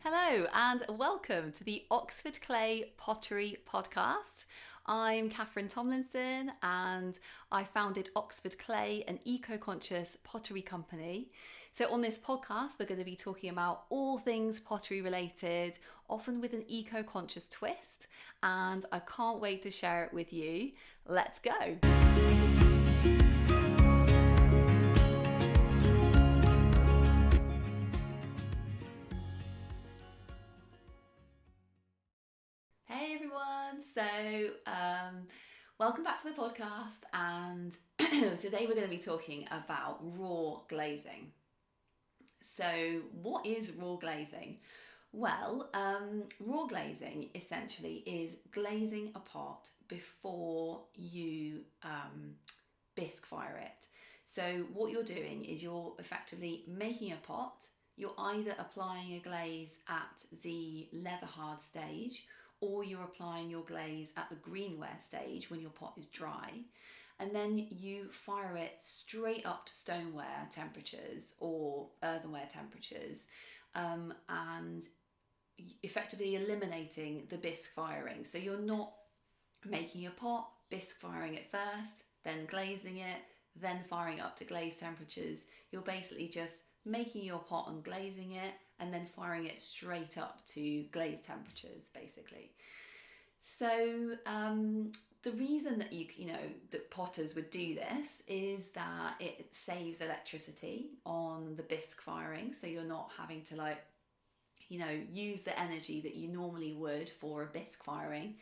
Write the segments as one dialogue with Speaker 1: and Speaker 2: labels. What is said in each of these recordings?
Speaker 1: Hello and welcome to the Oxford Clay Pottery Podcast. I'm Catherine Tomlinson and I founded Oxford Clay, an eco-conscious pottery company. So on this podcast, we're going to be talking about all things pottery related, often with an eco-conscious twist, and I can't wait to share it with you. Let's go. Hey everyone, welcome back to the podcast, and today we're going to be talking about raw glazing. So what is raw glazing? Well, raw glazing essentially is glazing a pot before you bisque fire it. So what you're doing is you're effectively making a pot. You're either applying a glaze at the leatherhard stage, or you're applying your glaze at the greenware stage when your pot is dry, and then you fire it straight up to stoneware temperatures or earthenware temperatures, and effectively eliminating the bisque firing. So you're not making a pot, bisque firing it first, then glazing it, then firing up to glaze temperatures. You're basically just making your pot and glazing it, and then firing it straight up to glaze temperatures, basically. So the reason that that potters would do this is that it saves electricity on the bisque firing. So you're not having to use the energy that you normally would for a bisque firing.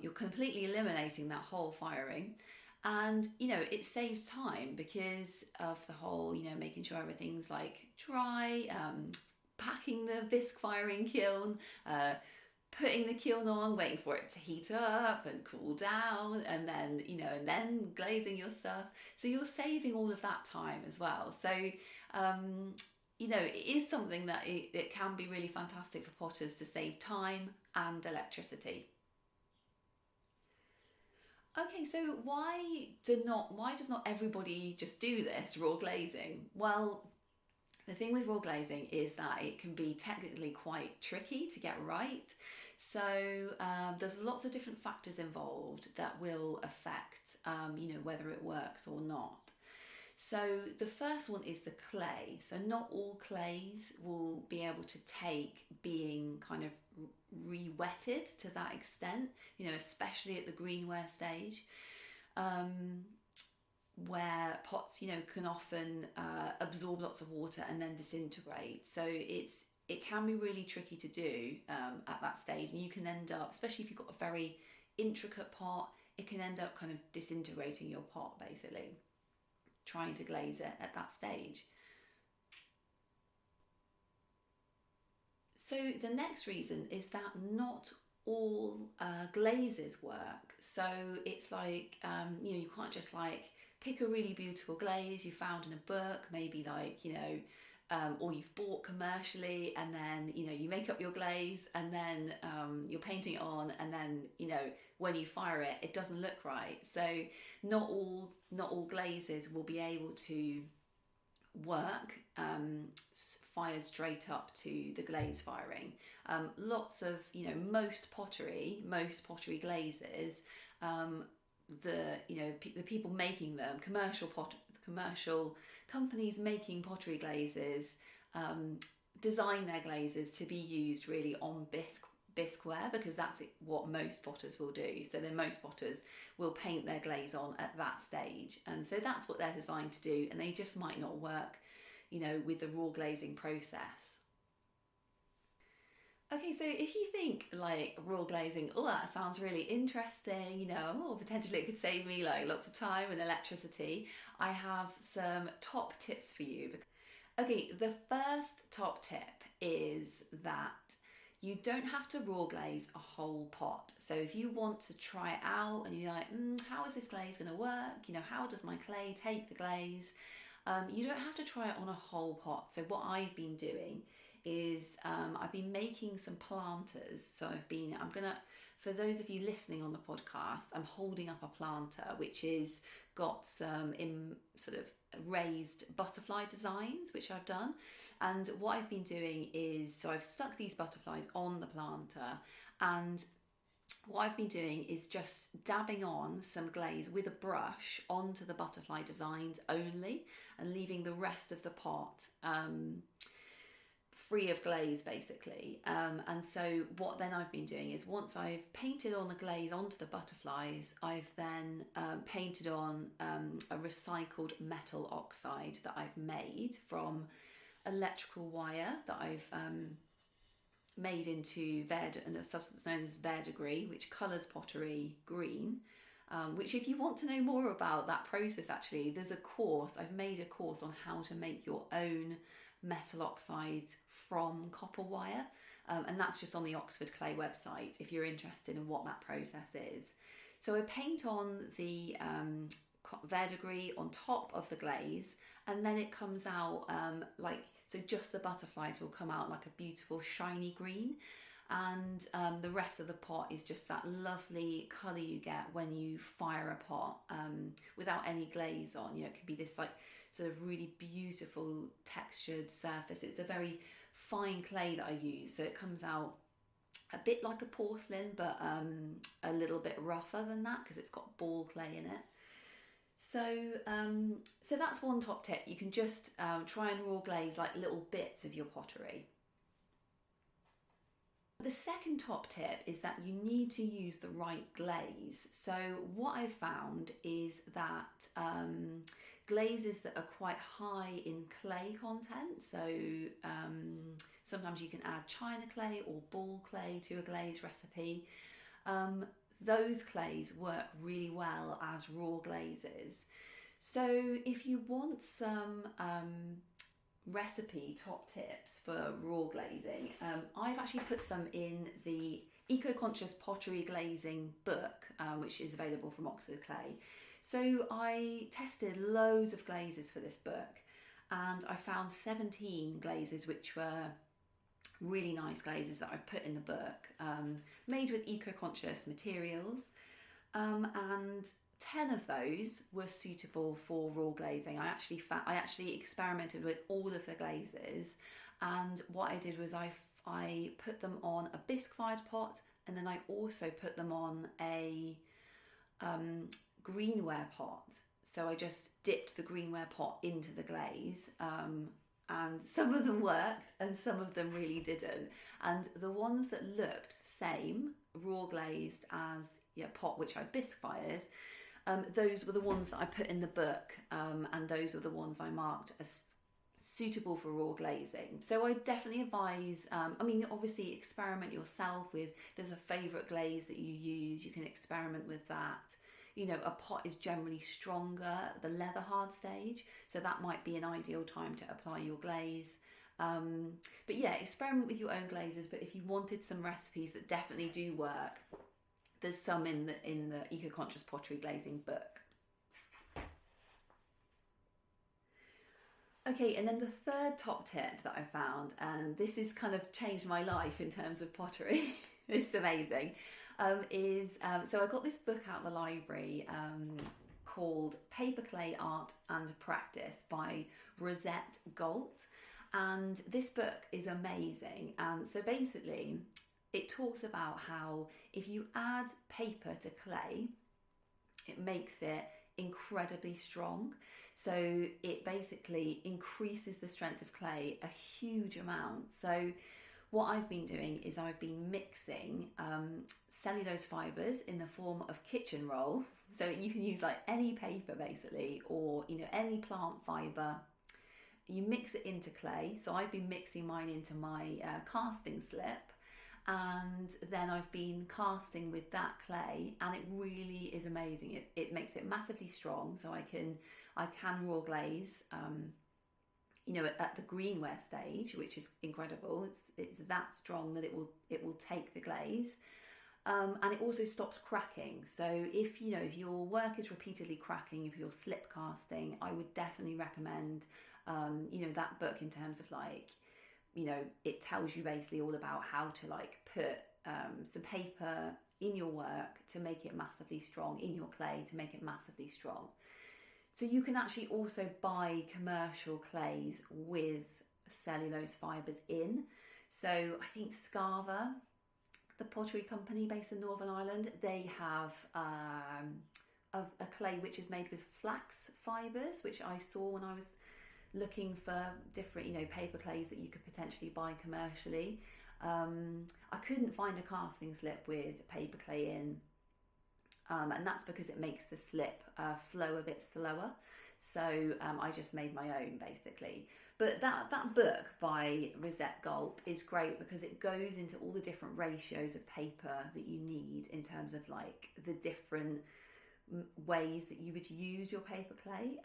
Speaker 1: You're completely eliminating that whole firing. And it saves time because of the whole making sure everything's dry, packing the bisque firing kiln, putting the kiln on, waiting for it to heat up and cool down, and then glazing your stuff. So you're saving all of that time as well. So it is something that it can be really fantastic for potters to save time and electricity. Okay, so why does not everybody just do this raw glazing? Well, the thing with raw glazing is that it can be technically quite tricky to get right. So there's lots of different factors involved that will affect whether it works or not. So the first one is the clay. So not all clays will be able to take being kind of re-wetted to that extent, especially at the greenware stage, where pots, can often absorb lots of water and then disintegrate. So it can be really tricky to do at that stage, and you can end up, especially if you've got a very intricate pot, it can end up kind of disintegrating your pot, basically, trying to glaze it at that stage. So the next reason is that not all glazes work. So it's you can't just pick a really beautiful glaze you found in a book, maybe or you've bought commercially, and then you make up your glaze, and then you're painting it on, and then when you fire it, it doesn't look right. So not all glazes will be able to work fired straight up to the glaze firing. Lots of most pottery glazes, the people making them, commercial companies making pottery glazes, design their glazes to be used really on bisqueware, because that's what most potters will do. So then most potters will paint their glaze on at that stage, and so that's what they're designed to do, and they just might not work with the raw glazing process. Okay, so if you think raw glazing, oh, that sounds really interesting, potentially it could save me lots of time and electricity, I have some top tips for you. Okay, the first top tip is that you don't have to raw glaze a whole pot. So if you want to try it out and you're how is this glaze going to work? How does my clay take the glaze? You don't have to try it on a whole pot. So what I've been doing is I've been making some planters. So for those of you listening on the podcast, I'm holding up a planter, which is got some in sort of raised butterfly designs, which I've done. And what I've been doing is, so I've stuck these butterflies on the planter, and what I've been doing is just dabbing on some glaze with a brush onto the butterfly designs only, and leaving the rest of the pot free of glaze, basically. And so what then I've been doing is, once I've painted on the glaze onto the butterflies, I've then painted on a recycled metal oxide that I've made from electrical wire that I've made into a substance known as verdigris, which colours pottery green. Which, if you want to know more about that process, actually, there's a course. I've made a course on how to make your own metal oxides from copper wire, and that's just on the Oxford Clay website if you're interested in what that process is. So I paint on the verdigris on top of the glaze, and then it comes out so just the butterflies will come out like a beautiful shiny green, and the rest of the pot is just that lovely colour you get when you fire a pot without any glaze on. You know, it could be this like sort of really beautiful textured surface. It's a very fine clay that I use, so it comes out a bit like a porcelain, but a little bit rougher than that because it's got ball clay in it. So that's one top tip. You can just try and raw glaze like little bits of your pottery. The second top tip is that you need to use the right glaze. So what I've found is that glazes that are quite high in clay content, so sometimes you can add china clay or ball clay to a glaze recipe. Those clays work really well as raw glazes. So if you want some recipe top tips for raw glazing, I've actually put some in the Eco-Conscious Pottery Glazing book, which is available from Oxford Clay. So I tested loads of glazes for this book, and I found 17 glazes which were really nice glazes that I've put in the book, made with eco-conscious materials, and 10 of those were suitable for raw glazing. I actually experimented with all of the glazes, and what I did was I put them on a bisque fired pot, and then I also put them on a greenware pot. So I just dipped the greenware pot into the glaze, and some of them worked and some of them really didn't. And the ones that looked the same, raw glazed as pot which I bisque fired, those were the ones that I put in the book, and those are the ones I marked as suitable for raw glazing. So I definitely advise, obviously experiment yourself with, there's a favourite glaze that you use, you can experiment with that. You know, a pot is generally stronger at the leatherhard stage, so that might be an ideal time to apply your glaze. But yeah, experiment with your own glazes, but if you wanted some recipes that definitely do work, there's some in the Eco-Conscious Pottery Glazing book. Okay, and then the third top tip that I found, and this has kind of changed my life in terms of pottery, it's amazing, so I got this book out of the library called Paper Clay Art and Practice by Rosette Galt, and this book is amazing. And so basically it talks about how if you add paper to clay, it makes it incredibly strong. So it basically increases the strength of clay a huge amount. So what I've been doing is I've been mixing cellulose fibres in the form of kitchen roll. So you can use like any paper basically, or any plant fibre. You mix it into clay. So I've been mixing mine into my casting slip, and then I've been casting with that clay, and it really is amazing. It makes it massively strong, so I can raw glaze at the greenware stage, which is incredible. It's that strong that it will take the glaze, and it also stops cracking. So if your work is repeatedly cracking, if you're slip casting, I would definitely recommend that book, in terms of it tells you basically all about how to put some paper in your work to make it massively strong, in your clay to make it massively strong. So you can actually also buy commercial clays with cellulose fibres in. So I think Scarva, the pottery company based in Northern Ireland, they have a clay which is made with flax fibres, which I saw when I was looking for different, paper clays that you could potentially buy commercially. I couldn't find a casting slip with paper clay in, and that's because it makes the slip flow a bit slower. So I just made my own basically. But that book by Rosette Galt is great because it goes into all the different ratios of paper that you need in terms of like the different ways that you would use your paper clay,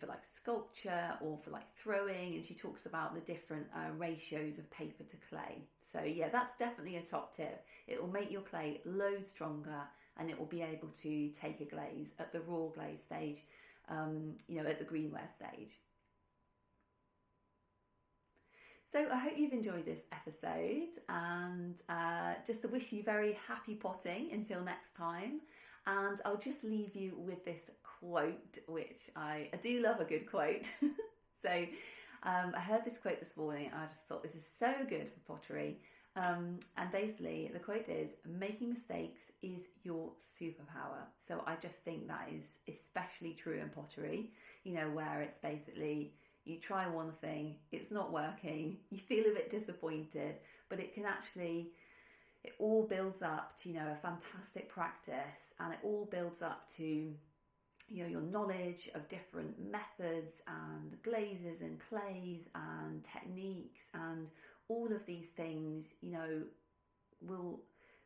Speaker 1: for like sculpture or for like throwing, and she talks about the different ratios of paper to clay. So yeah, that's definitely a top tip. It will make your clay loads stronger, and it will be able to take a glaze at the raw glaze stage, at the greenware stage. So I hope you've enjoyed this episode, and just to wish you very happy potting until next time. And I'll just leave you with this quote, which I do love a good quote. So I heard this quote this morning and I just thought this is so good for pottery. And basically the quote is, making mistakes is your superpower. So I just think that is especially true in pottery, where it's basically you try one thing, it's not working, you feel a bit disappointed, but it all builds up to, a fantastic practice, and it all builds up to, your knowledge of different methods and glazes and clays and techniques, and all of these things, will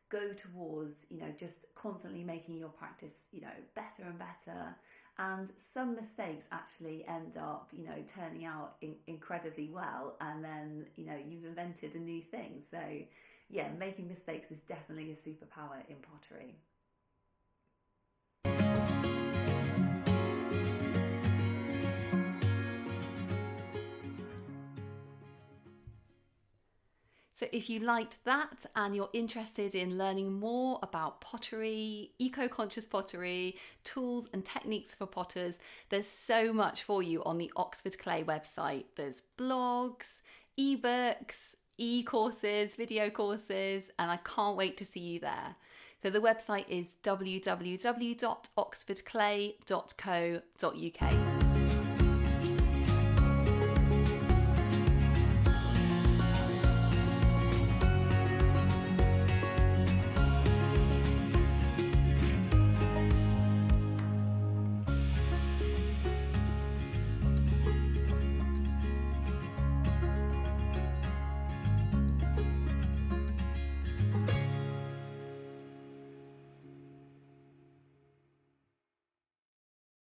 Speaker 1: go towards, just constantly making your practice, better and better. And some mistakes actually end up, turning out incredibly well, and then, you've invented a new thing. So yeah, making mistakes is definitely a superpower in pottery. So if you liked that and you're interested in learning more about pottery, eco-conscious pottery, tools and techniques for potters, there's so much for you on the Oxford Clay website. There's blogs, ebooks, e-courses, video courses, and I can't wait to see you there. So the website is www.oxfordclay.co.uk.